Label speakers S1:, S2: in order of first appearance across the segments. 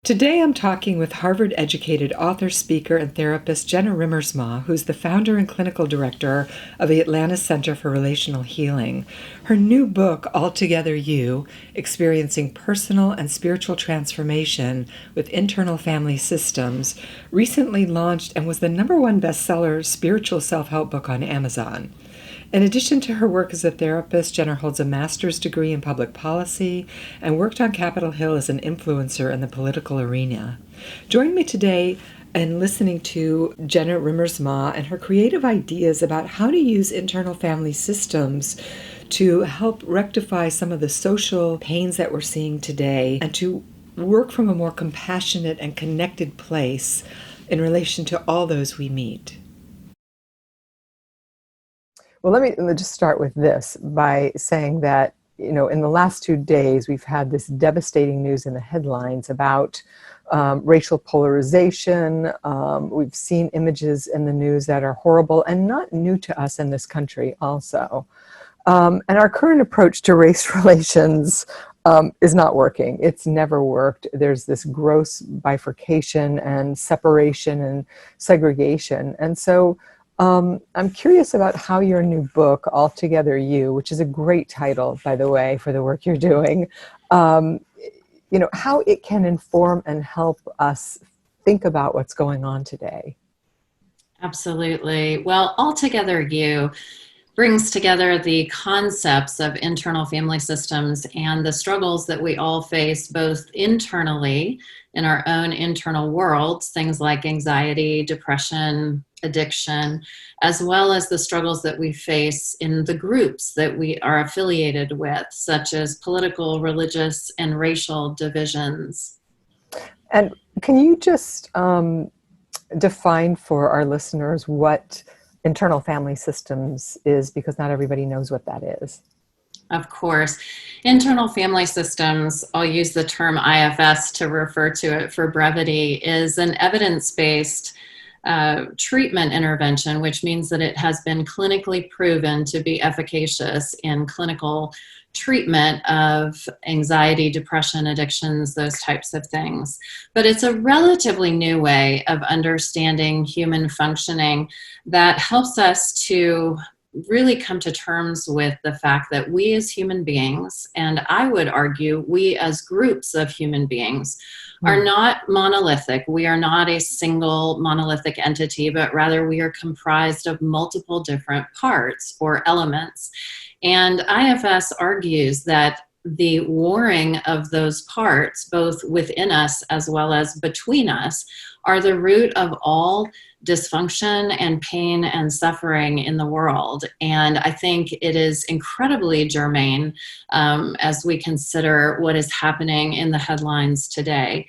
S1: Today I'm talking with Harvard-educated author, speaker, and therapist Jenna Riemersma, who's the founder and clinical director of the Atlanta Center for Relational Healing. Her new book, Altogether You, Experiencing Personal and Spiritual Transformation with Internal Family Systems, recently launched and was the #1 bestseller spiritual self-help book on Amazon. In addition to her work as a therapist, Jenna holds a master's degree in public policy and worked on Capitol Hill as an influencer in the political arena. Join me today in listening to Jenna Riemersma and her creative ideas about how to use internal family systems to help rectify some of the social pains that we're seeing today and to work from a more compassionate and connected place in relation to all those we meet.
S2: Well, let me just start with this by saying that, in the last 2 days, we've had this devastating news in the headlines about racial polarization. We've seen images in the news that are horrible and not new to us in this country also. And our current approach to race relations is not working. It's never worked. There's this gross bifurcation and separation and segregation. And so I'm curious about how your new book, Altogether You, which is a great title, by the way, for the work you're doing, how it can inform and help us think about what's going on today.
S3: Absolutely. Well, Altogether You brings together the concepts of internal family systems and the struggles that we all face both internally in our own internal worlds, things like anxiety, depression, addiction, as well as the struggles that we face in the groups that we are affiliated with, such as political, religious, and racial divisions.
S2: And can you just define for our listeners what internal family systems is, because not everybody knows what that is?
S3: Of course. Internal family systems, I'll use the term IFS to refer to it for brevity, is an evidence-based treatment intervention, which means that it has been clinically proven to be efficacious in clinical treatment of anxiety, depression, addictions, those types of things. But it's a relatively new way of understanding human functioning that helps us to really come to terms with the fact that we as human beings, and I would argue we as groups of human beings, are not monolithic. We are not a single monolithic entity, but rather we are comprised of multiple different parts or elements. And IFS argues that the warring of those parts, both within us as well as between us, are the root of all dysfunction and pain and suffering in the world. And I think it is incredibly germane as we consider what is happening in the headlines today.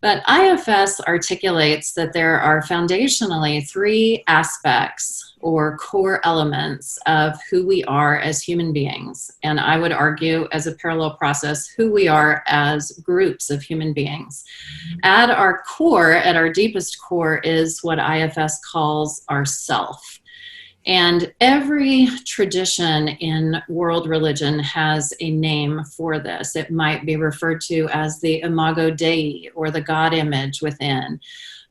S3: But IFS articulates that there are foundationally 3 aspects or core elements of who we are as human beings. And I would argue, as a parallel process, who we are as groups of human beings. At our core, at our deepest core, is what IFS calls our self. And every tradition in world religion has a name for this. It might be referred to as the imago Dei, or the God image within.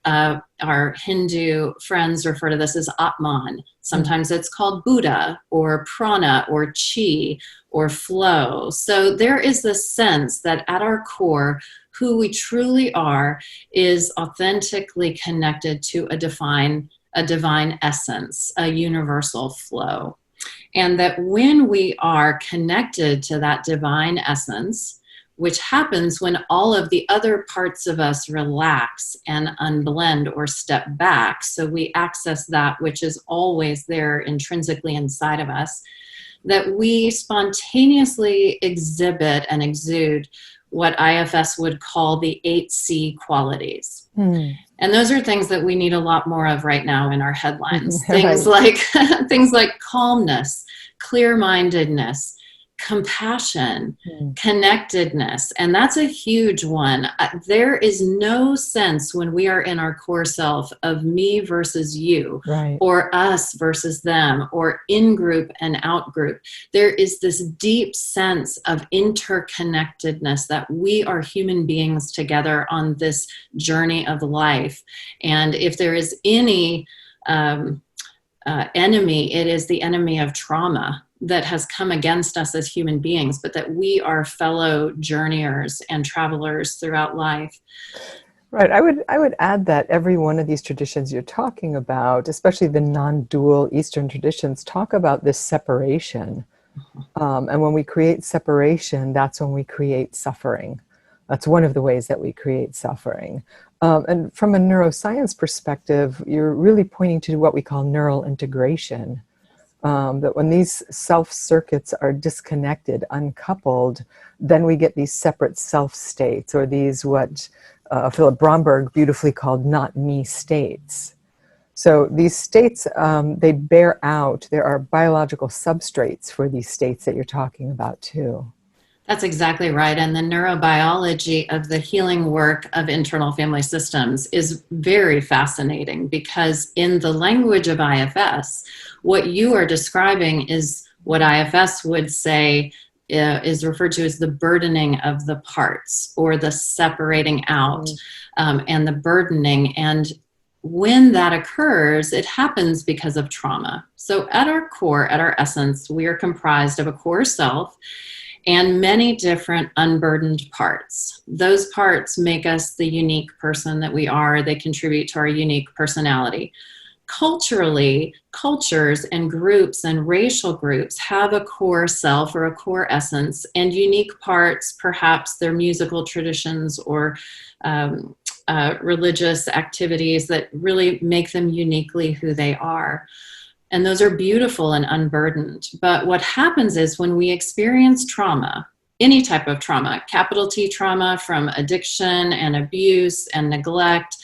S3: Our Hindu friends refer to this as Atman. Sometimes it's called Buddha, or prana, or chi, or flow. So there is this sense that at our core, who we truly are is authentically connected to a divine essence, a universal flow. And that when we are connected to that divine essence, which happens when all of the other parts of us relax and unblend or step back, so we access that which is always there intrinsically inside of us, that we spontaneously exhibit and exude what IFS would call the 8C qualities. And those are things that we need a lot more of right now in our headlines. Things like calmness, clear-mindedness, compassion, connectedness. And that's a huge one. There is no sense when we are in our core self of me versus you,
S2: Right.
S3: or us versus them, or in group and out group. There is this deep sense of interconnectedness, that we are human beings together on this journey of life. And if there is any enemy, it is the enemy of trauma that has come against us as human beings, but that we are fellow journeyers and travelers throughout life.
S2: Right. I would add that every one of these traditions you're talking about, especially the non-dual Eastern traditions, talk about this separation. And when we create separation, that's when we create suffering. That's one of the ways that we create suffering. And from a neuroscience perspective, you're really pointing to what we call neural integration. That when these self circuits are disconnected, uncoupled, then we get these separate self states, or these what Philip Bromberg beautifully called not me states. So these states, they bear out, there are biological substrates for these states that you're talking about too.
S3: That's exactly right. And the neurobiology of the healing work of internal family systems is very fascinating, because in the language of IFS, what you are describing is what IFS would say is referred to as the burdening of the parts, or the separating out, and the burdening. And when that occurs, it happens because of trauma. So at our core, at our essence, we are comprised of a core self and many different unburdened parts. Those parts make us the unique person that we are. They contribute to our unique personality. Culturally, cultures and groups and racial groups have a core self or a core essence, and unique parts, perhaps their musical traditions or religious activities that really make them uniquely who they are. And those are beautiful and unburdened. But what happens is when we experience trauma, any type of trauma, capital T trauma, from addiction and abuse and neglect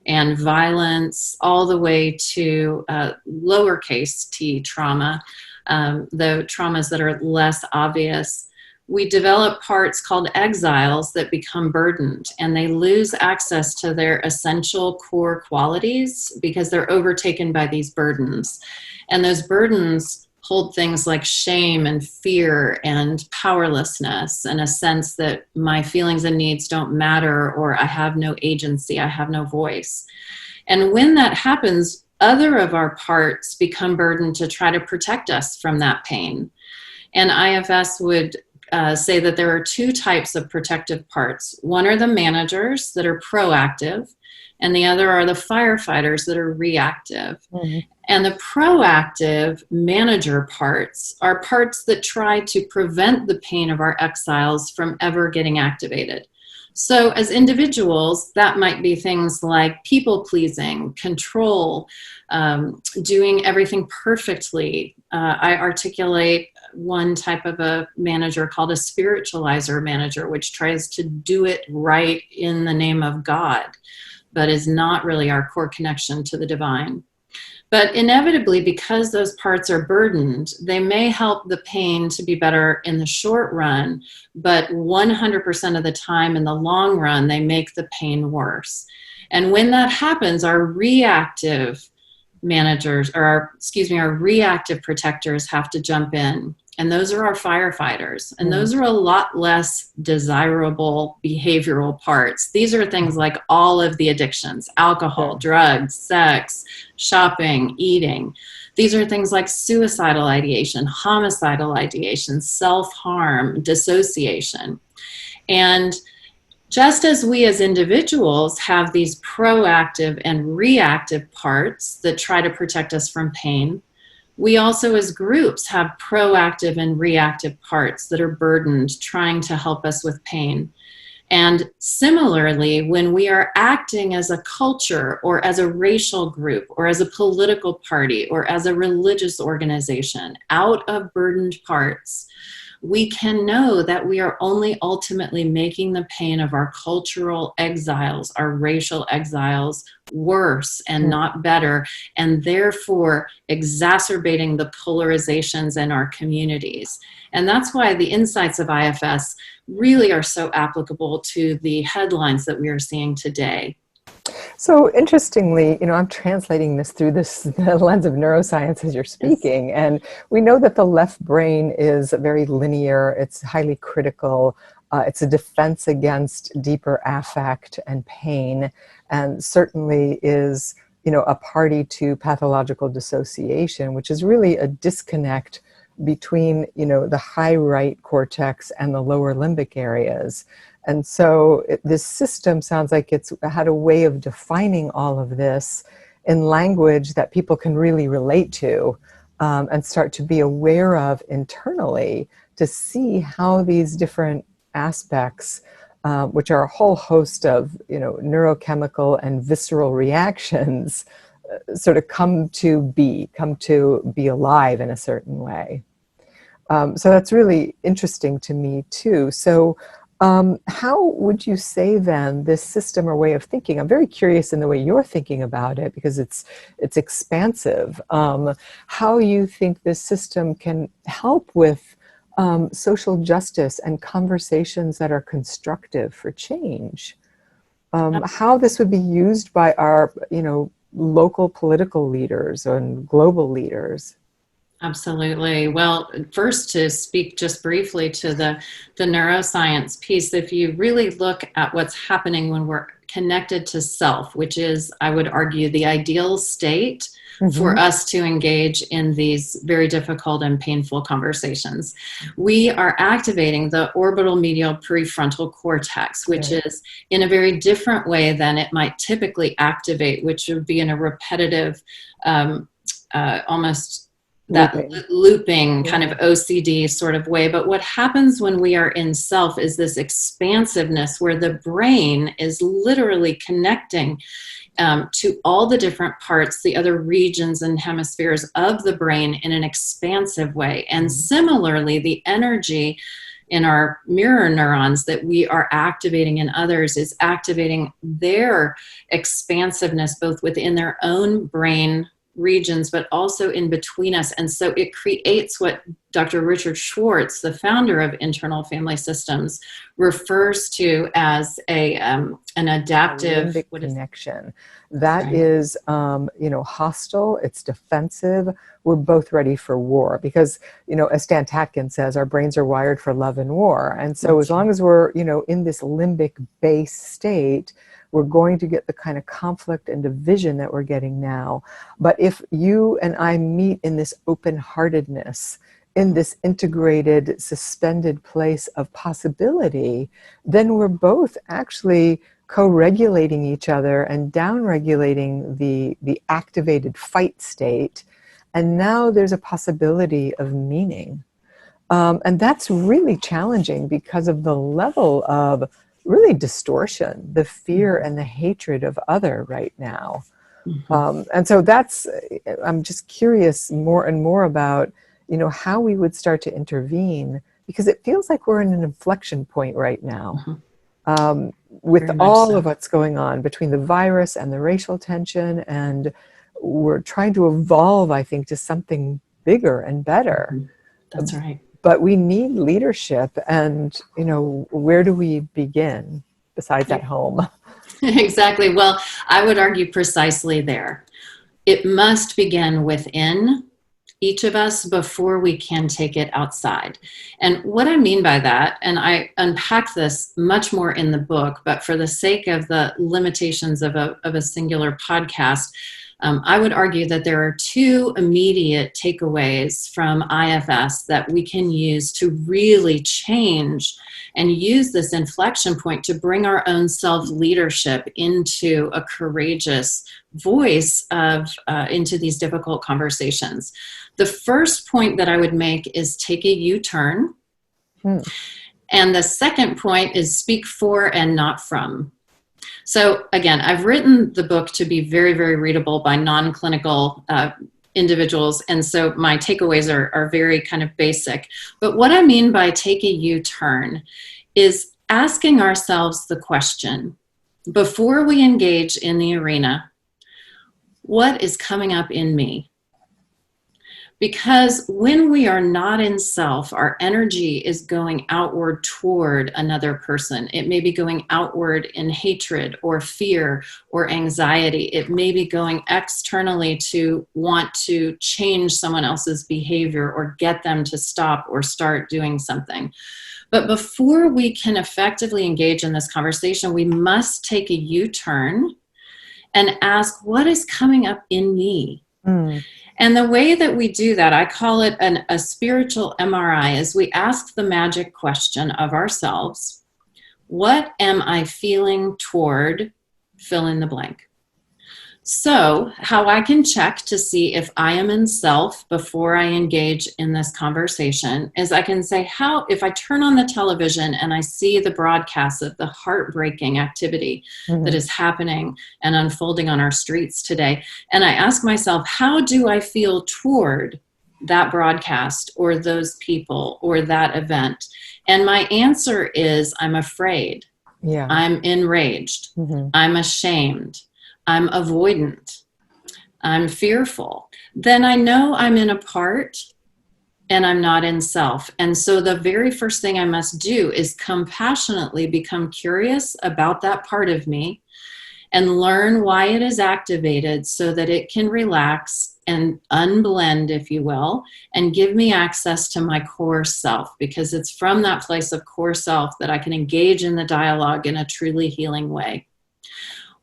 S3: and violence, all the way to lowercase t trauma, the traumas that are less obvious, we develop parts called exiles that become burdened, and they lose access to their essential core qualities because they're overtaken by these burdens. And those burdens hold things like shame and fear and powerlessness, and a sense that my feelings and needs don't matter, or I have no agency, I have no voice. And when that happens, other of our parts become burdened to try to protect us from that pain. And IFS would say that there are two types of protective parts. One are the managers that are proactive, and the other are the firefighters that are reactive. And the proactive manager parts are parts that try to prevent the pain of our exiles from ever getting activated. So as individuals, that might be things like people pleasing, control, doing everything perfectly. I articulate one type of a manager called a spiritualizer manager, which tries to do it right in the name of God, but is not really our core connection to the divine. But inevitably, because those parts are burdened, they may help the pain to be better in the short run, but 100% of the time in the long run, they make the pain worse. And when that happens, our reactive managers, or our reactive protectors have to jump in. And those are our firefighters. And those are a lot less desirable behavioral parts. These are things like all of the addictions: alcohol, drugs, sex, shopping, eating. These are things like suicidal ideation, homicidal ideation, self-harm, dissociation. And just as we as individuals have these proactive and reactive parts that try to protect us from pain, we also as groups have proactive and reactive parts that are burdened, trying to help us with pain. And similarly, when we are acting as a culture, or as a racial group, or as a political party, or as a religious organization, out of burdened parts, we can know that we are only ultimately making the pain of our cultural exiles, our racial exiles, worse and not better, and therefore exacerbating the polarizations in our communities. And that's why the insights of IFS really are so applicable to the headlines that we are seeing today.
S2: So interestingly, I'm translating this through the lens of neuroscience as you're speaking,
S3: Yes.
S2: and we know that the left brain is very linear, it's highly critical, it's a defense against deeper affect and pain, and certainly is, a party to pathological dissociation, which is really a disconnect between, the high right cortex and the lower limbic areas. And so this system sounds like it's had a way of defining all of this in language that people can really relate to, and start to be aware of internally, to see how these different aspects, which are a whole host of neurochemical and visceral reactions, sort of come to be alive in a certain way. So that's really interesting to me too. So how would you say then this system or way of thinking, I'm very curious in the way you're thinking about it because it's expansive, how you think this system can help with social justice and conversations that are constructive for change, how this would be used by our, local political leaders and global leaders.
S3: Absolutely. Well, first, to speak just briefly to the neuroscience piece, if you really look at what's happening when we're connected to self, which is, I would argue, the ideal state for us to engage in these very difficult and painful conversations, we are activating the orbital medial prefrontal cortex, which is in a very different way than it might typically activate, which would be in a repetitive, almost that looping kind of OCD sort of way. But what happens when we are in self is this expansiveness where the brain is literally connecting to all the different parts, the other regions and hemispheres of the brain in an expansive way. And similarly, the energy in our mirror neurons that we are activating in others is activating their expansiveness, both within their own brain regions, but also in between us. And so it creates what Dr. Richard Schwartz, the founder of Internal Family Systems, refers to as an adaptive
S2: connection. That is, hostile, it's defensive. We're both ready for war because, as Stan Tatkin says, our brains are wired for love and war. And so as long as we're, in this limbic base state, we're going to get the kind of conflict and division that we're getting now. But if you and I meet in this open-heartedness, in this integrated, suspended place of possibility, then we're both actually co-regulating each other and down-regulating the activated fight state. And now there's a possibility of meaning. And that's really challenging because of the level of really distortion, the fear and the hatred of other right now. And so I'm just curious more and more about, how we would start to intervene, because it feels like we're in an inflection point right now, with all of what's going on between the virus and the racial tension, and we're trying to evolve, I think, to something bigger and better.
S3: That's right.
S2: But we need leadership, and, where do we begin besides at home?
S3: Exactly. Well, I would argue precisely there. It must begin within each of us before we can take it outside. And what I mean by that, and I unpack this much more in the book, but for the sake of the limitations of a singular podcast, I would argue that there are two immediate takeaways from IFS that we can use to really change and use this inflection point to bring our own self-leadership into a courageous voice into these difficult conversations. The first point that I would make is take a U-turn. And the second point is speak for and not from. So again, I've written the book to be very, very readable by non-clinical individuals. And so my takeaways are very kind of basic. But what I mean by take a U-turn is asking ourselves the question, before we engage in the arena, what is coming up in me? Because when we are not in self, our energy is going outward toward another person. It may be going outward in hatred or fear or anxiety. It may be going externally to want to change someone else's behavior or get them to stop or start doing something. But before we can effectively engage in this conversation, we must take a U-turn and ask, what is coming up in me? And the way that we do that, I call it a spiritual MRI, is we ask the magic question of ourselves, what am I feeling toward fill in the blank? So how I can check to see if I am in self before I engage in this conversation is I can say, if I turn on the television and I see the broadcast of the heartbreaking activity that is happening and unfolding on our streets today, and I ask myself, how do I feel toward that broadcast or those people or that event? And my answer is, I'm afraid.
S2: Yeah.
S3: I'm enraged. I'm ashamed. I'm avoidant, I'm fearful, then I know I'm in a part and I'm not in self. And so the very first thing I must do is compassionately become curious about that part of me and learn why it is activated so that it can relax and unblend, if you will, and give me access to my core self, because it's from that place of core self that I can engage in the dialogue in a truly healing way.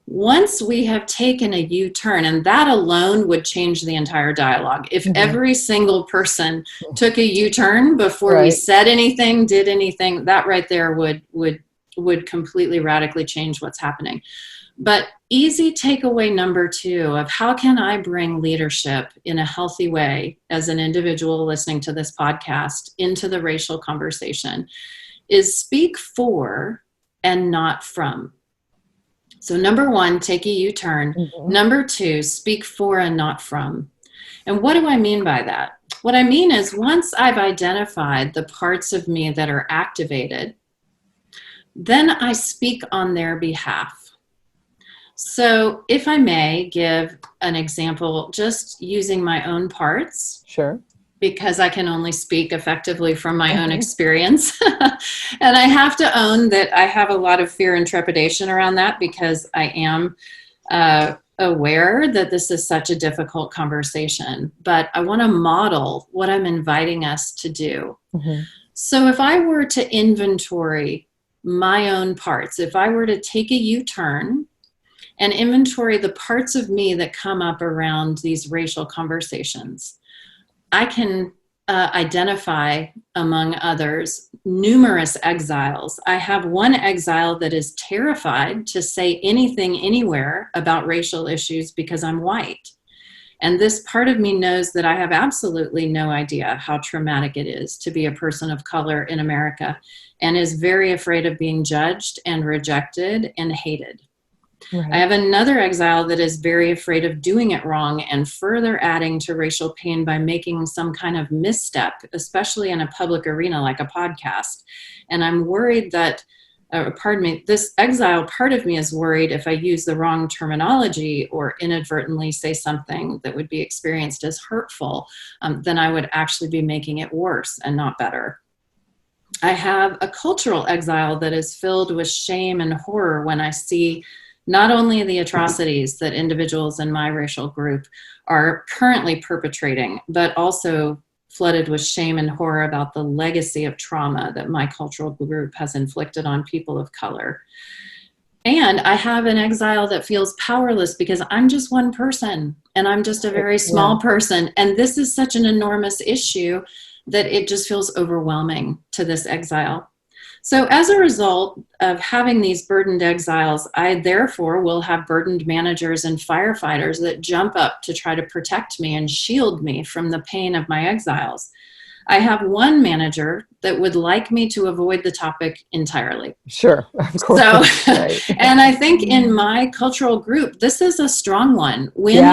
S3: Once we have taken a U-turn, and that alone would change the entire dialogue. If every single person took a U-turn before we said anything, did anything, that right there would completely radically change what's happening. But easy takeaway number 2 of how can I bring leadership in a healthy way as an individual listening to this podcast into the racial conversation is speak for and not from. So number 1, take a U-turn. Number 2, speak for and not from. And what do I mean by that? What I mean is once I've identified the parts of me that are activated, then I speak on their behalf. So if I may give an example, just using my own parts.
S2: Sure. Because
S3: I can only speak effectively from my own experience. And I have to own that I have a lot of fear and trepidation around that because I am aware that this is such a difficult conversation. But I want to model what I'm inviting us to do. So if I were to inventory my own parts, if I were to take a U-turn and inventory the parts of me that come up around these racial conversations, I can identify, among others, numerous exiles. I have one exile that is terrified to say anything anywhere about racial issues because I'm white. And this part of me knows that I have absolutely no idea how traumatic it is to be a person of color in America and is very afraid of being judged and rejected and hated. I have another exile that is very afraid of doing it wrong and further adding to racial pain by making some kind of misstep, especially in a public arena like a podcast. And I'm worried that, this exile part of me is worried if I use the wrong terminology or inadvertently say something that would be experienced as hurtful, then I would actually be making it worse and not better. I have a cultural exile that is filled with shame and horror when I see not only the atrocities that individuals in my racial group are currently perpetrating, but also flooded with shame and horror about the legacy of trauma that my cultural group has inflicted on people of color. And I have an exile that feels powerless because I'm just one person and I'm just a very small person. And this is such an enormous issue that it just feels overwhelming to this exile. So as a result of having these burdened exiles, I therefore will have burdened managers and firefighters that jump up to try to protect me and shield me from the pain of my exiles. I have one manager that would like me to avoid the topic entirely.
S2: Sure, of course.
S3: So,
S2: Right.
S3: and I think in my cultural group, this is a strong one. When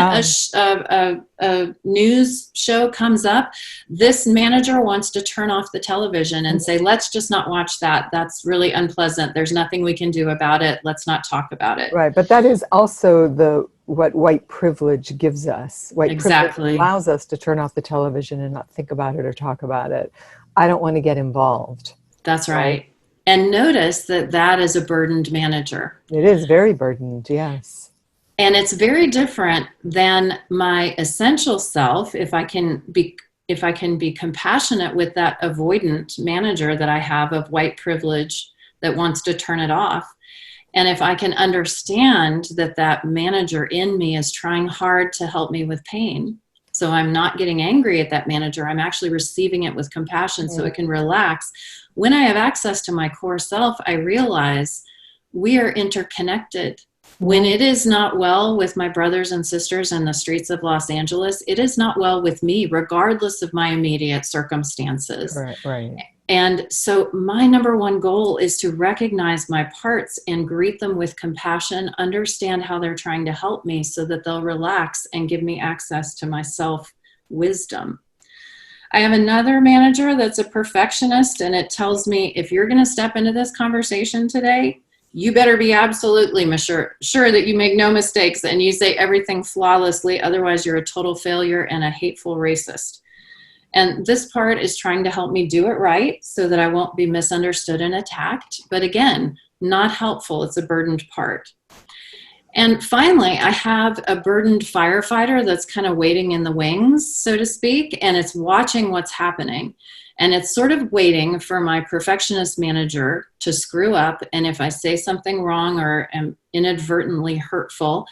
S3: a news show comes up, this manager wants to turn off the television and say, let's just not watch that. That's really unpleasant. There's nothing we can do about it. Let's not talk about it.
S2: Right, but that is also what white privilege gives us. White privilege allows us to turn off the television and not think about it or talk about it. I don't want to get involved.
S3: That's right. And notice that that is a burdened manager.
S2: It is very burdened, yes.
S3: And it's very different than my essential self. If I can be compassionate with that avoidant manager that I have of white privilege that wants to turn it off. And if I can understand that that manager in me is trying hard to help me with pain, so I'm not getting angry at that manager, I'm actually receiving it with compassion so it can relax. When I have access to my core self, I realize we are interconnected. When it is not well with my brothers and sisters in the streets of Los Angeles, it is not well with me, regardless of my immediate circumstances.
S2: Right.
S3: And so my number one goal is to recognize my parts and greet them with compassion, understand how they're trying to help me so that they'll relax and give me access to my self-wisdom. I have another manager that's a perfectionist, and it tells me, if you're going to step into this conversation today, you better be absolutely sure that you make no mistakes and you say everything flawlessly. Otherwise, you're a total failure and a hateful racist. And this part is trying to help me do it right so that I won't be misunderstood and attacked. But again, not helpful. It's a burdened part. And finally, I have a burdened firefighter that's kind of waiting in the wings, so to speak, and it's watching what's happening. And it's sort of waiting for my perfectionist manager to screw up. And if I say something wrong or am inadvertently hurtful,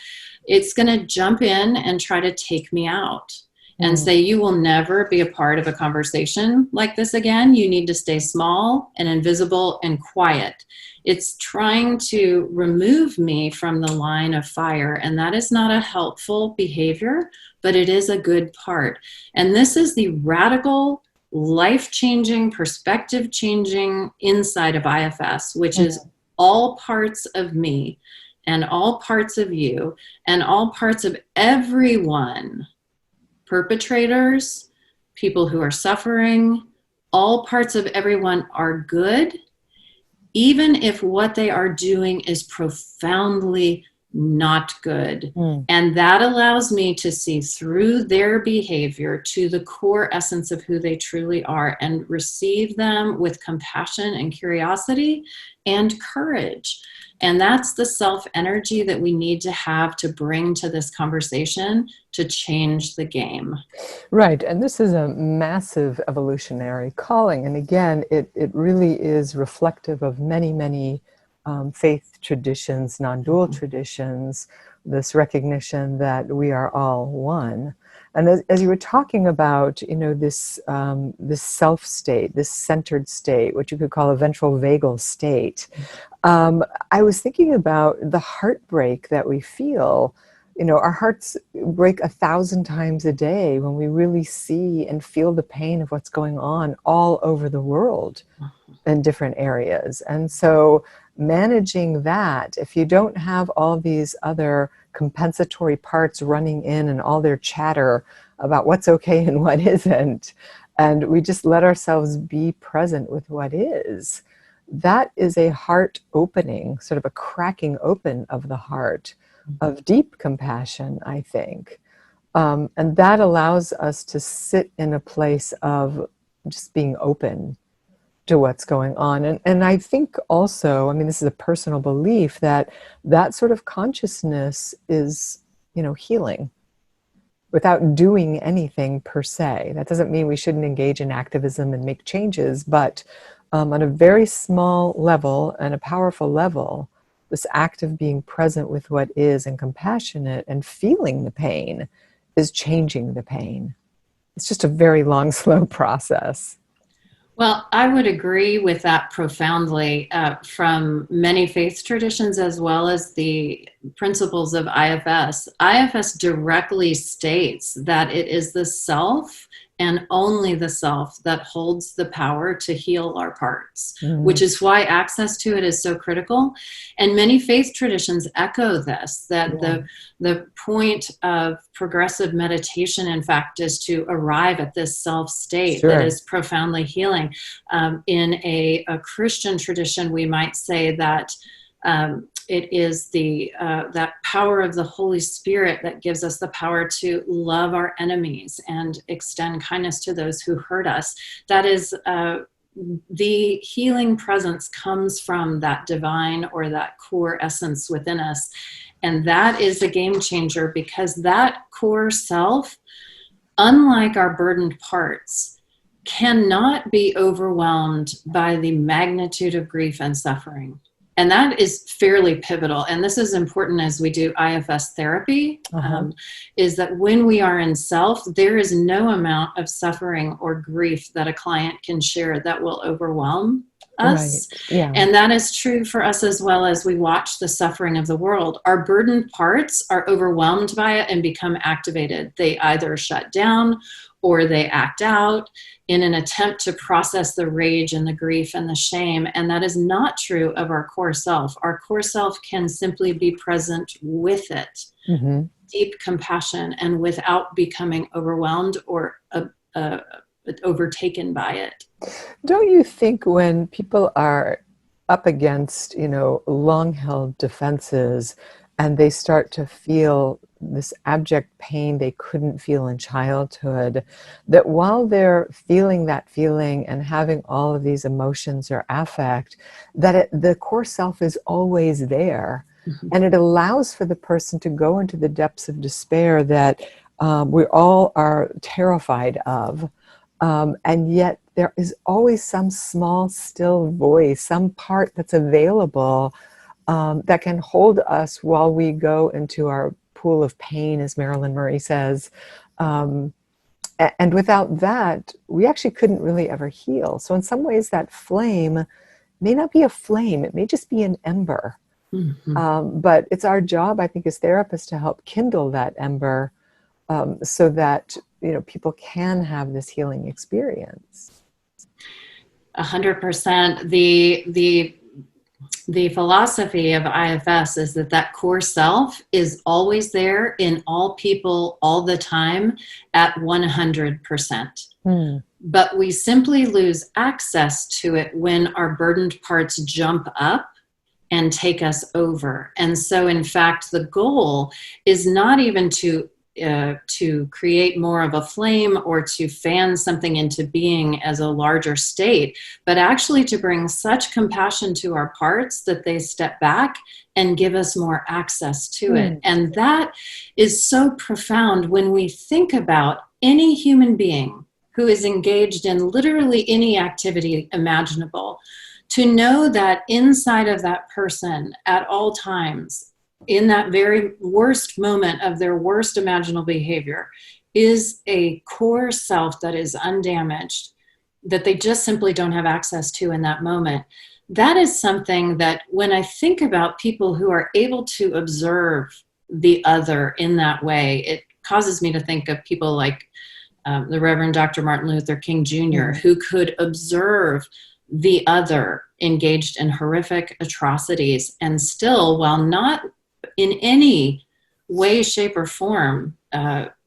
S3: it's going to jump in and try to take me out and say, you will never be a part of a conversation like this again. You need to stay small and invisible and quiet. It's trying to remove me from the line of fire. And that is not a helpful behavior, but it is a good part. And this is the radical, life-changing, perspective-changing inside of IFS, which is all parts of me and all parts of you and all parts of everyone. Perpetrators, people who are suffering, all parts of everyone are good, even if what they are doing is profoundly not good. And that allows me to see through their behavior to the core essence of who they truly are and receive them with compassion and curiosity and courage. And that's the self-energy that we need to have to bring to this conversation to change the game.
S2: Right. And this is a massive evolutionary calling. And again, it really is reflective of many, many faith traditions, non-dual traditions, this recognition that we are all one. And as you were talking about, this self state, this centered state, what you could call a ventral vagal state, I was thinking about the heartbreak that we feel. Our hearts break 1,000 times a day when we really see and feel the pain of what's going on all over the world in different areas. And so managing that, if you don't have all these other compensatory parts running in and all their chatter about what's okay and what isn't, and we just let ourselves be present with what is, that is a heart opening, sort of a cracking open of the heart, of deep compassion, I think. And that allows us to sit in a place of just being open to what's going on. And I think also, this is a personal belief, that sort of consciousness is, healing without doing anything per se. That doesn't mean we shouldn't engage in activism and make changes, but on a very small level and a powerful level, this act of being present with what is and compassionate and feeling the pain is changing the pain. It's just a very long, slow process.
S3: Well, I would agree with that profoundly from many faith traditions as well as the principles of IFS. IFS directly states that it is the self and only the self that holds the power to heal our parts,
S2: Mm.
S3: which is why access to it is so critical. And many faith traditions echo this, that the point of progressive meditation, in fact, is to arrive at this self state that is profoundly healing. In a Christian tradition, we might say that it is that power of the Holy Spirit that gives us the power to love our enemies and extend kindness to those who hurt us. That is, the healing presence comes from that divine or that core essence within us. And that is a game changer, because that core self, unlike our burdened parts, cannot be overwhelmed by the magnitude of grief and suffering. And that is fairly pivotal. And this is important as we do IFS therapy, is that when we are in self, there is no amount of suffering or grief that a client can share that will overwhelm us.
S2: Right. Yeah.
S3: And that is true for us as well. As we watch the suffering of the world, our burdened parts are overwhelmed by it and become activated. They either shut down or they act out in an attempt to process the rage and the grief and the shame. And that is not true of our core self. Our core self can simply be present with it, deep compassion, and without becoming overwhelmed or overtaken by it.
S2: Don't you think when people are up against, long-held defenses, and they start to feel this abject pain they couldn't feel in childhood, that while they're feeling that feeling and having all of these emotions or affect, that the core self is always there. And it allows for the person to go into the depths of despair that we all are terrified of. And yet there is always some small, still voice, some part that's available that can hold us while we go into our pool of pain, as Marilyn Murray says. And without that, we actually couldn't really ever heal. So in some ways, that flame may not be a flame. It may just be an ember. But it's our job, I think, as therapists to help kindle that ember so that people can have this healing experience.
S3: 100%. The philosophy of IFS is that core self is always there in all people all the time at 100%. But we simply lose access to it when our burdened parts jump up and take us over. And so, in fact, the goal is not even to create more of a flame or to fan something into being as a larger state, but actually to bring such compassion to our parts that they step back and give us more access to it. And that is so profound when we think about any human being who is engaged in literally any activity imaginable, to know that inside of that person at all times, in that very worst moment of their worst imaginable behavior, is a core self that is undamaged, that they just simply don't have access to in that moment. That is something that when I think about people who are able to observe the other in that way, it causes me to think of people like the Reverend Dr. Martin Luther King Jr., who could observe the other engaged in horrific atrocities and still, while not in any way, shape, or form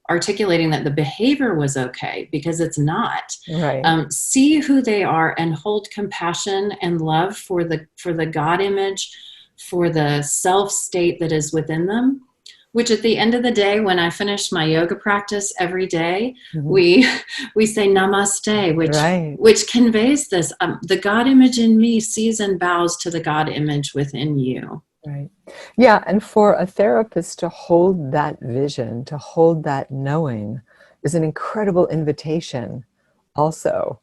S3: articulating that the behavior was okay, because it's not.
S2: Right.
S3: See who they are and hold compassion and love for the God image, for the self state that is within them, which at the end of the day, when I finish my yoga practice every day, we say namaste, which conveys this, the God image in me sees and bows to the God image within you.
S2: Right. Yeah, and for a therapist to hold that vision, to hold that knowing, is an incredible invitation also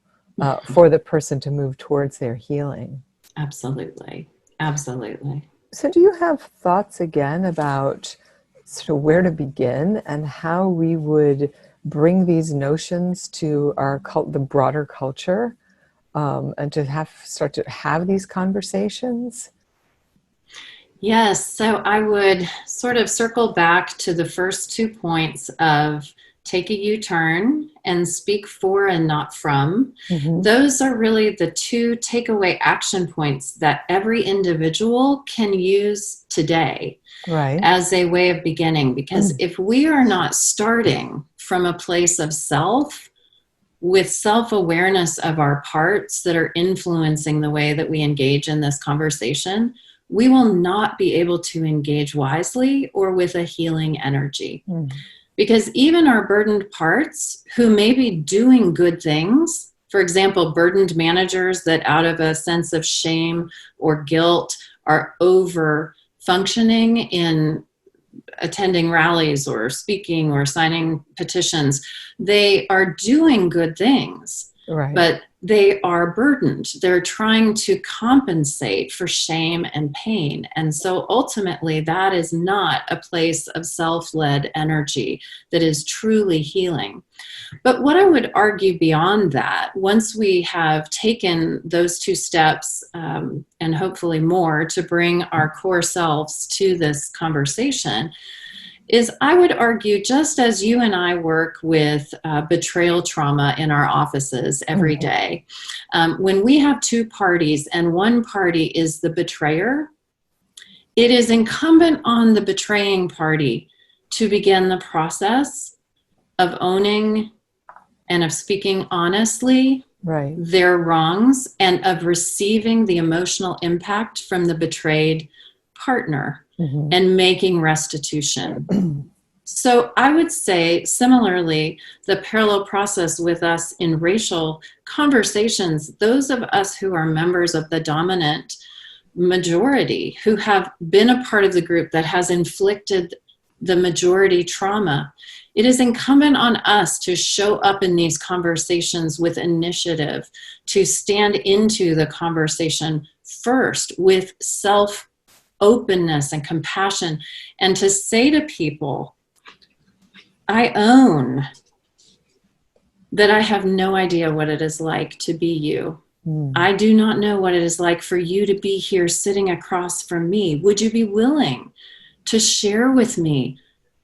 S2: for the person to move towards their healing.
S3: Absolutely. Absolutely.
S2: So do you have thoughts again about sort of where to begin and how we would bring these notions to the broader culture and to start to have these conversations?
S3: Yes, so I would sort of circle back to the first 2 points of take a U-turn, and speak for and not from.
S2: Mm-hmm.
S3: Those are really the two takeaway action points that every individual can use today
S2: Right.
S3: as a way of beginning. Because if we are not starting from a place of self, with self-awareness of our parts that are influencing the way that we engage in this conversation, we will not be able to engage wisely or with a healing energy.
S2: Mm.
S3: Because even our burdened parts who may be doing good things, for example, burdened managers that out of a sense of shame or guilt are over functioning in attending rallies or speaking or signing petitions, they are doing good things,
S2: Right.
S3: but they are burdened. They're trying to compensate for shame and pain. And so ultimately, that is not a place of self-led energy that is truly healing. But what I would argue beyond that, once we have taken those two steps and hopefully more to bring our core selves to this conversation, is I would argue, just as you and I work with betrayal trauma in our offices every day, when we have two parties and one party is the betrayer, it is incumbent on the betraying party to begin the process of owning and of speaking honestly
S2: Right.
S3: their wrongs and of receiving the emotional impact from the betrayed partner and making restitution. So I would say, similarly, the parallel process with us in racial conversations, those of us who are members of the dominant majority, who have been a part of the group that has inflicted the majority trauma, it is incumbent on us to show up in these conversations with initiative, to stand into the conversation first with self-openness and compassion, and to say to people, I own that I have no idea what it is like to be you. I do not know what it is like for you to be here sitting across from me. Would you be willing to share with me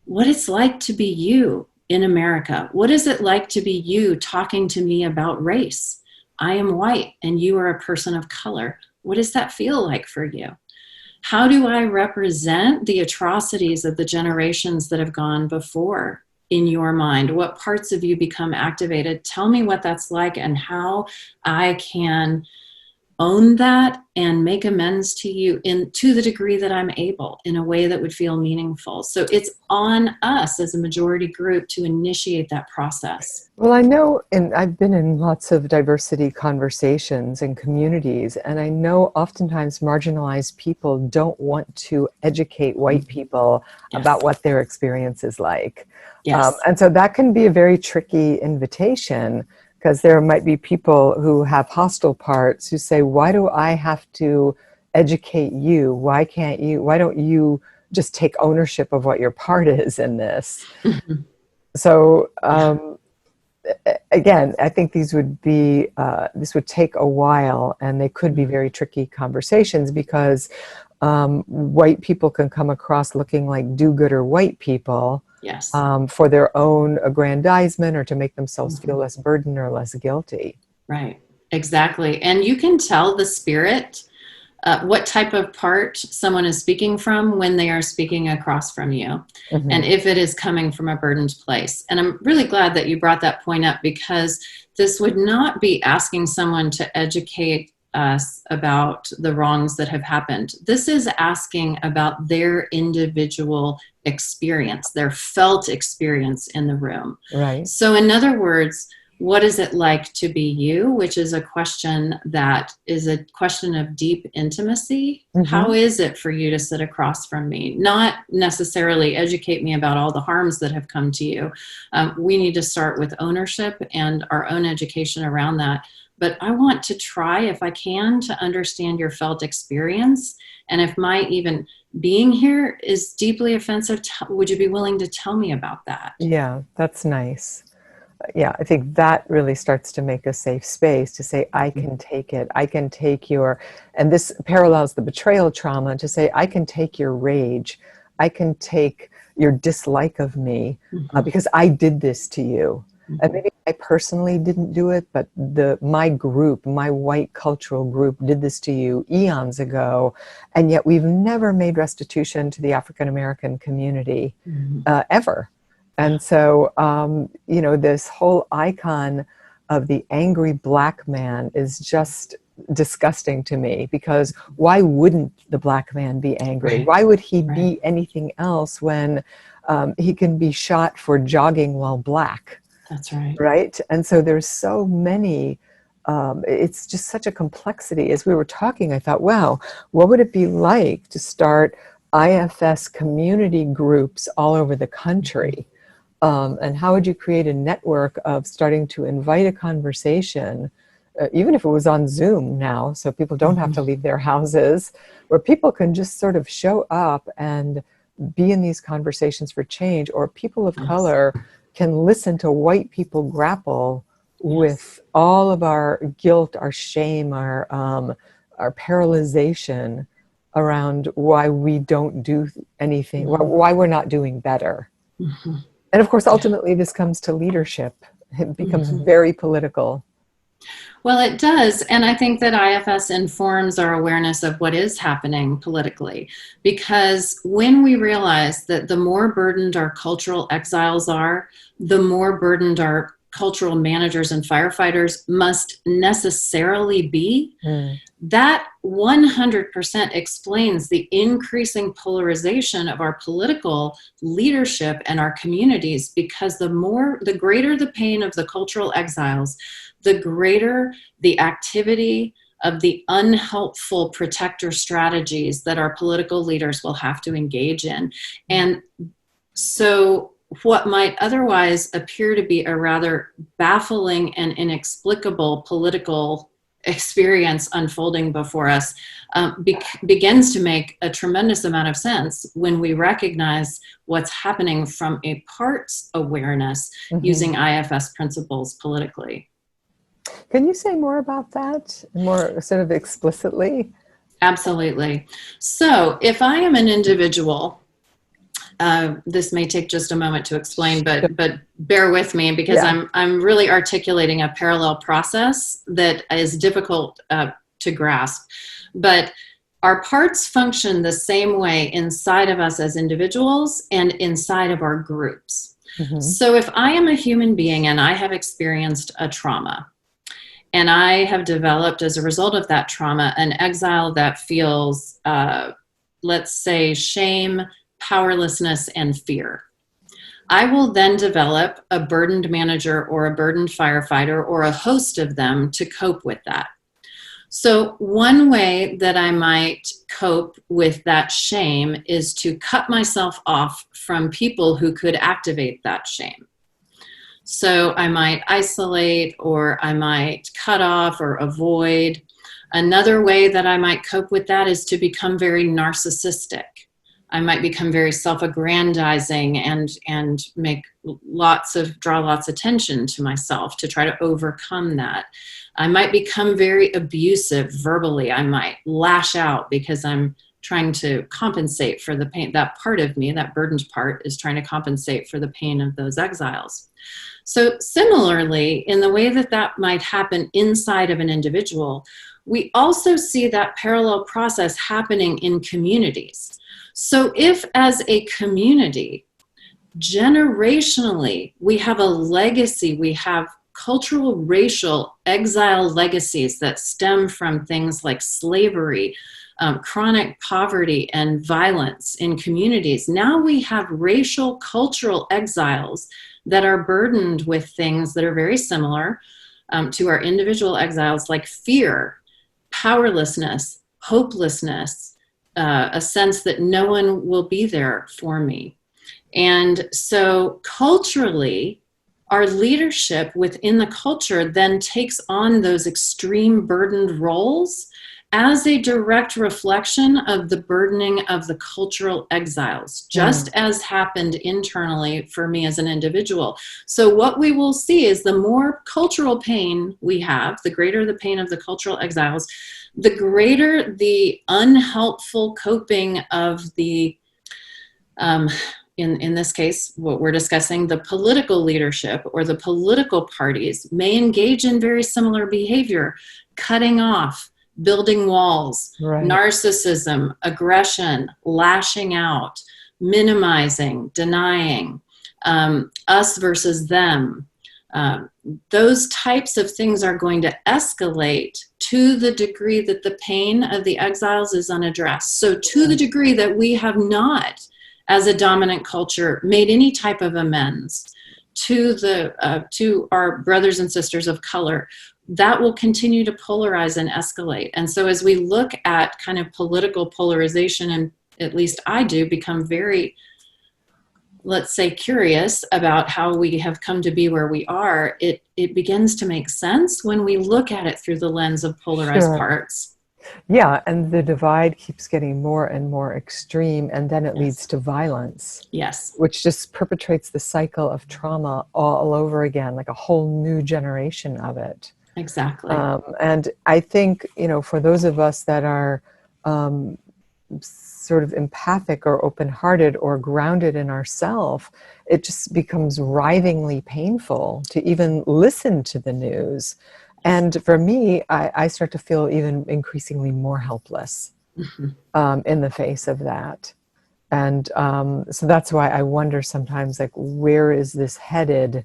S3: what it's like to be you in America? What is it like to be you talking to me about race? I am white and you are a person of color. What does that feel like for you? How do I represent the atrocities of the generations that have gone before in your mind? What parts of you become activated? Tell me what that's like and how I can own that and make amends to you to the degree that I'm able, in a way that would feel meaningful. So it's on us as a majority group to initiate that process.
S2: Well, I know, and I've been in lots of diversity conversations and communities, and I know oftentimes marginalized people don't want to educate white people about what their experience is like.
S3: Yes.
S2: And so that can be a very tricky invitation, because there might be people who have hostile parts who say, why do I have to educate you? Why don't you just take ownership of what your part is in this? So, again, I think these would be, this would take a while, and they could be very tricky conversations, because white people can come across looking like do-gooder white people.
S3: Yes.
S2: For their own aggrandizement, or to make themselves feel less burdened or less guilty.
S3: Right. Exactly. And you can tell the spirit, what type of part someone is speaking from when they are speaking across from you, and if it is coming from a burdened place. And I'm really glad that you brought that point up, because this would not be asking someone to educate us about the wrongs that have happened. This is asking about their individual experience, their felt experience in the room.
S2: Right.
S3: So in other words, what is it like to be you? Which is a question that is a question of deep intimacy. How is it for you to sit across from me? Not necessarily educate me about all the harms that have come to you. We need to start with ownership and our own education around that. But I want to try, if I can, to understand your felt experience. And if my even being here is deeply offensive, would you be willing to tell me about that?
S2: Yeah, that's nice. Yeah, I think that really starts to make a safe space to say, I can take it. I can take and this parallels the betrayal trauma, to say, I can take your rage. I can take your dislike of me
S3: Mm-hmm.
S2: because I did this to you.
S3: Mm-hmm.
S2: And maybe I personally didn't do it, but my group, my white cultural group did this to you eons ago. And yet we've never made restitution to the African American community
S3: Mm-hmm.
S2: ever. And so, this whole icon of the angry black man is just disgusting to me, because why wouldn't the black man be angry?
S3: Right.
S2: Why would he
S3: Right.
S2: be anything else when he can be shot for jogging while black?
S3: That's right.
S2: Right? And so there's so many, it's just such a complexity. As we were talking, I thought, wow, what would it be like to start IFS community groups all over the country? And how would you create a network of starting to invite a conversation, even if it was on Zoom now, so people don't have to leave their houses, where people can just sort of show up and be in these conversations for change, or people of color can listen to white people grapple with all of our guilt, our shame, our paralyzation around why we don't do anything, why we're not doing better.
S3: Mm-hmm.
S2: And of course, ultimately, this comes to leadership. It becomes very political.
S3: Well, it does. And I think that IFS informs our awareness of what is happening politically. Because when we realize that the more burdened our cultural exiles are, the more burdened our cultural managers and firefighters must necessarily be, that 100% explains the increasing polarization of our political leadership and our communities, because the greater the pain of the cultural exiles, the greater the activity of the unhelpful protector strategies that our political leaders will have to engage in. And so what might otherwise appear to be a rather baffling and inexplicable political experience unfolding before us begins to make a tremendous amount of sense when we recognize what's happening from a parts awareness using IFS principles politically.
S2: Can you say more about that, more sort of explicitly?
S3: Absolutely. So if I am an individual, this may take just a moment to explain, but bear with me, because I'm really articulating a parallel process that is difficult to grasp. But our parts function the same way inside of us as individuals and inside of our groups. So if I am a human being and I have experienced a trauma, and I have developed, as a result of that trauma, an exile that feels, let's say, shame, powerlessness, and fear, I will then develop a burdened manager or a burdened firefighter or a host of them to cope with that. So one way that I might cope with that shame is to cut myself off from people who could activate that shame. So I might isolate, or I might cut off or avoid. Another way that I might cope with that is to become very narcissistic. I might become very self-aggrandizing and draw lots of attention to myself to try to overcome that. I might become very abusive verbally. I might lash out because I'm trying to compensate for the pain. That part of me, that burdened part, is trying to compensate for the pain of those exiles. So similarly, in the way that might happen inside of an individual, we also see that parallel process happening in communities. So if, as a community, generationally, we have a legacy, we have cultural, racial, exile legacies that stem from things like slavery, chronic poverty, and violence in communities. Now we have racial, cultural exiles that are burdened with things that are very similar to our individual exiles, like fear, powerlessness, hopelessness, a sense that no one will be there for me. And so culturally, our leadership within the culture then takes on those extreme burdened roles as a direct reflection of the burdening of the cultural exiles, just as happened internally for me as an individual. So what we will see is the more cultural pain we have, the greater the pain of the cultural exiles, the greater the unhelpful coping of the in this case, what we're discussing, the political leadership or the political parties may engage in very similar behavior, cutting off, building walls,
S2: Right.
S3: narcissism, aggression, lashing out, minimizing, denying, us versus them. Those types of things are going to escalate to the degree that the pain of the exiles is unaddressed. So to the degree that we have not, as a dominant culture, made any type of amends to our brothers and sisters of color, that will continue to polarize and escalate. And so as we look at kind of political polarization, and at least I do, become very, let's say, curious about how we have come to be where we are, it begins to make sense when we look at it through the lens of polarized parts.
S2: Yeah, and the divide keeps getting more and more extreme, and then it
S3: Yes.
S2: leads to violence.
S3: Yes.
S2: Which just perpetrates the cycle of trauma all over again, like a whole new generation of it.
S3: Exactly.
S2: And I think, for those of us that are sort of empathic or open-hearted or grounded in ourself, it just becomes writhingly painful to even listen to the news. And for me, I start to feel even increasingly more helpless in the face of that. And so that's why I wonder sometimes, like, where is this headed?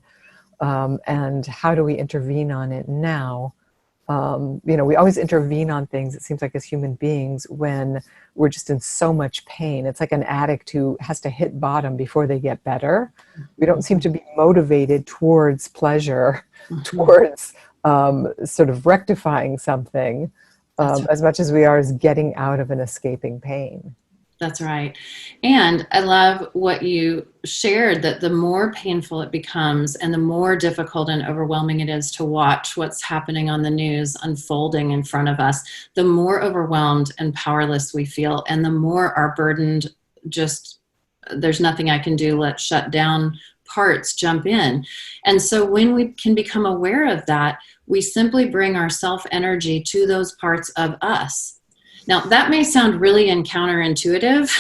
S2: And how do we intervene on it now? We always intervene on things, it seems like, as human beings when we're just in so much pain. It's like an addict who has to hit bottom before they get better. We don't seem to be motivated towards pleasure, towards sort of rectifying something, as much as we are as getting out of and escaping pain.
S3: That's right. And I love what you shared, that the more painful it becomes and the more difficult and overwhelming it is to watch what's happening on the news unfolding in front of us, the more overwhelmed and powerless we feel, and the more our burdened, just, there's nothing I can do, let's shut down parts jump in. And so when we can become aware of that, we simply bring our self-energy to those parts of us. Now, that may sound really counterintuitive.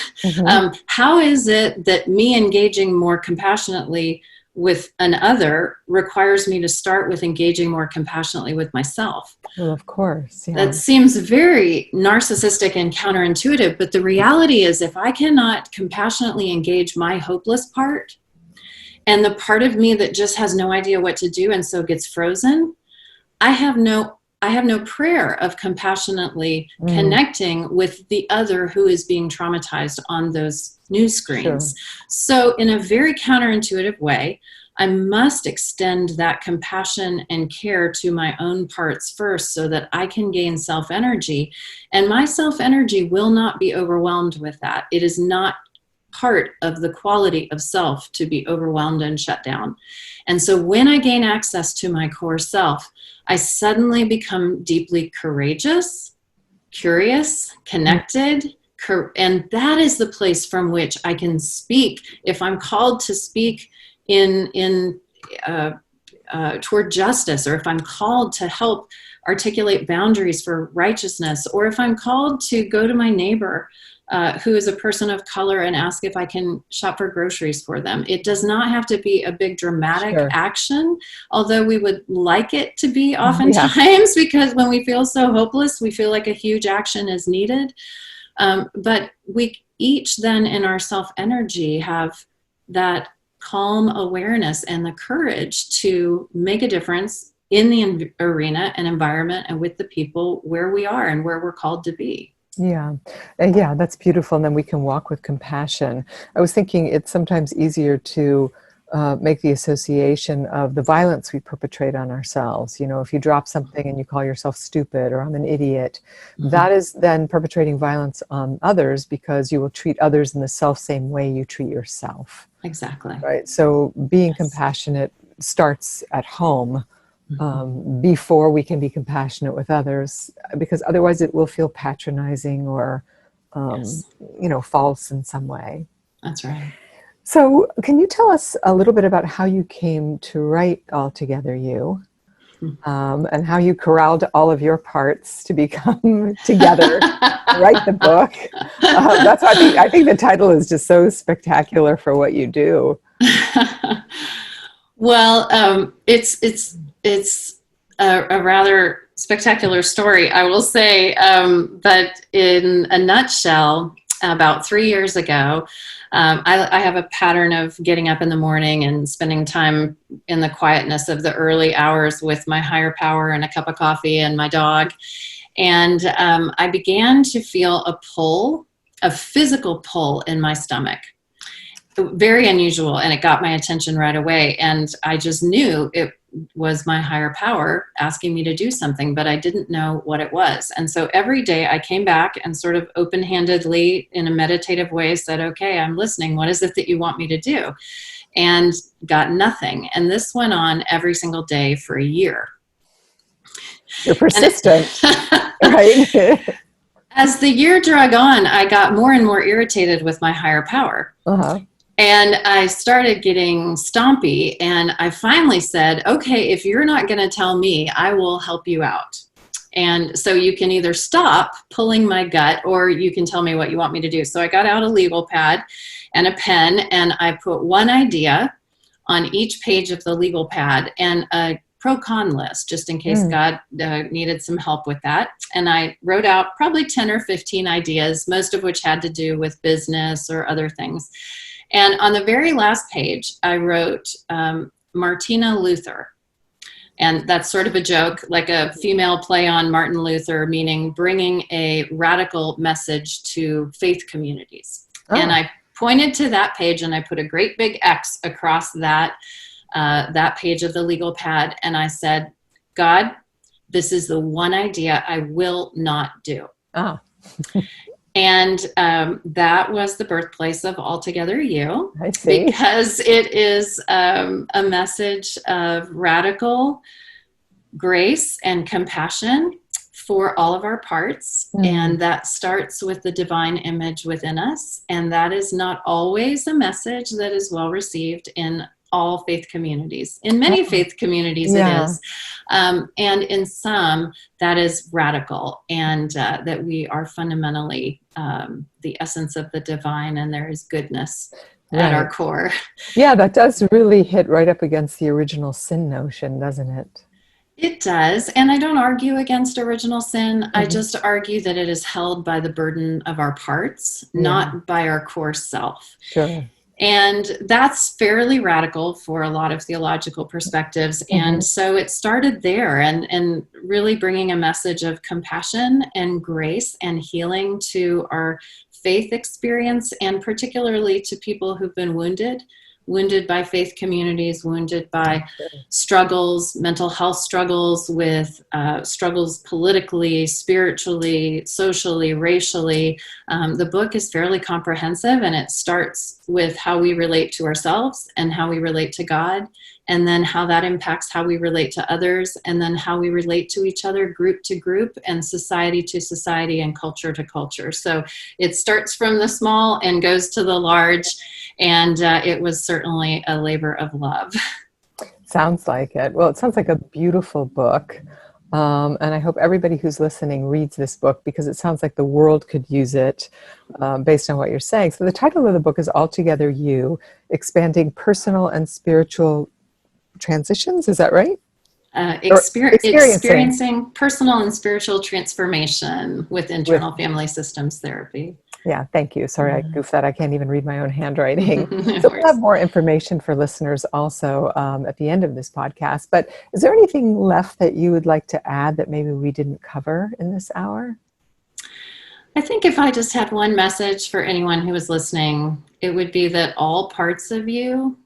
S3: How is it that me engaging more compassionately with an other requires me to start with engaging more compassionately with myself?
S2: Well, of course. Yeah.
S3: That seems very narcissistic and counterintuitive, but the reality is, if I cannot compassionately engage my hopeless part and the part of me that just has no idea what to do and so gets frozen, I have no prayer of compassionately connecting with the other who is being traumatized on those news screens. Sure. So in a very counterintuitive way, I must extend that compassion and care to my own parts first so that I can gain self-energy. And my self-energy will not be overwhelmed with that. It is not part of the quality of self to be overwhelmed and shut down. And so when I gain access to my core self, I suddenly become deeply courageous, curious, connected, and that is the place from which I can speak. If I'm called to speak toward justice, or if I'm called to help articulate boundaries for righteousness, or if I'm called to go to my neighbor who is a person of color and ask if I can shop for groceries for them. It does not have to be a big dramatic action, although we would like it to be oftentimes, because when we feel so hopeless, we feel like a huge action is needed. But we each then in our self-energy have that calm awareness and the courage to make a difference in the arena and environment and with the people where we are and where we're called to be.
S2: Yeah, that's beautiful. And then we can walk with compassion. I was thinking it's sometimes easier to make the association of the violence we perpetrate on ourselves. If you drop something and you call yourself stupid or I'm an idiot, that is then perpetrating violence on others, because you will treat others in the same way you treat yourself.
S3: Exactly.
S2: Right. So being compassionate starts at home. Before we can be compassionate with others, because otherwise it will feel patronizing or, false in some way.
S3: That's right.
S2: So can you tell us a little bit about how you came to write Altogether You? and how you corralled all of your parts to become together, write the book. That's why I think the title is just so spectacular for what you do.
S3: Well, it's a rather spectacular story, I will say, but in a nutshell, about 3 years ago, I have a pattern of getting up in the morning and spending time in the quietness of the early hours with my higher power and a cup of coffee and my dog. And I began to feel a physical pull in my stomach. Very unusual, and it got my attention right away. And I just knew it was my higher power asking me to do something, but I didn't know what it was. And so every day I came back and sort of open-handedly in a meditative way said, okay, I'm listening. What is it that you want me to do? And got nothing. And this went on every single day for a year.
S2: You're persistent, right?
S3: As the year drug on, I got more and more irritated with my higher power.
S2: Uh-huh.
S3: And I started getting stompy, and I finally said, okay, if you're not going to tell me, I will help you out. And so you can either stop pulling my gut, or you can tell me what you want me to do. So I got out a legal pad and a pen, and I put one idea on each page of the legal pad and a pro-con list, just in case God needed some help with that. And I wrote out probably 10 or 15 ideas, most of which had to do with business or other things. And on the very last page, I wrote Martina Luther. And that's sort of a joke, like a female play on Martin Luther, meaning bringing a radical message to faith communities. Oh. And I pointed to that page, and I put a great big X across that page of the legal pad. And I said, God, this is the one idea I will not do.
S2: Ah.
S3: And that was the birthplace of Altogether You.
S2: I see.
S3: Because it is a message of radical grace and compassion for all of our parts. And that starts with the divine image within us. And that is not always a message that is well received in all faith communities. In many faith communities, it is. And in some, that is radical, and that we are fundamentally the essence of the divine, and there is goodness at our core.
S2: Yeah, that does really hit right up against the original sin notion, doesn't it?
S3: It does. And I don't argue against original sin. I just argue that it is held by the burden of our parts, not by our core self.
S2: Sure.
S3: And that's fairly radical for a lot of theological perspectives. And so it started there, and really bringing a message of compassion and grace and healing to our faith experience, and particularly to people who've been wounded by faith communities, wounded by struggles, mental health struggles, with struggles politically, spiritually, socially, racially. The book is fairly comprehensive, and it starts with how we relate to ourselves and how we relate to God, and then how that impacts how we relate to others, and then how we relate to each other, group to group, and society to society, and culture to culture. So it starts from the small and goes to the large, and it was certainly a labor of love.
S2: Sounds like it. Well, it sounds like a beautiful book. And I hope everybody who's listening reads this book, because it sounds like the world could use it based on what you're saying. So the title of the book is Altogether You, Expanding Personal and Spiritual Transitions. Is that right?
S3: Experiencing personal and spiritual transformation with internal family systems therapy.
S2: Yeah, thank you. Sorry, I goofed that. I can't even read my own handwriting. So we'll have more information for listeners also at the end of this podcast. But is there anything left that you would like to add that maybe we didn't cover in this hour?
S3: I think if I just had one message for anyone who is listening, it would be that all parts of you,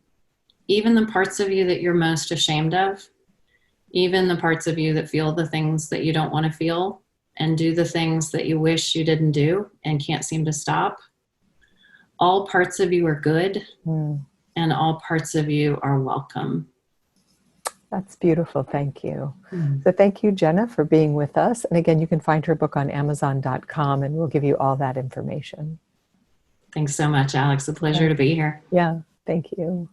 S3: even the parts of you that you're most ashamed of, even the parts of you that feel the things that you don't want to feel, and do the things that you wish you didn't do and can't seem to stop. All parts of you are good, and all parts of you are welcome.
S2: That's beautiful. Thank you. So thank you, Jenna, for being with us. And again, you can find her book on Amazon.com, and we'll give you all that information.
S3: Thanks so much, Alex. A pleasure to be here.
S2: Yeah, thank you.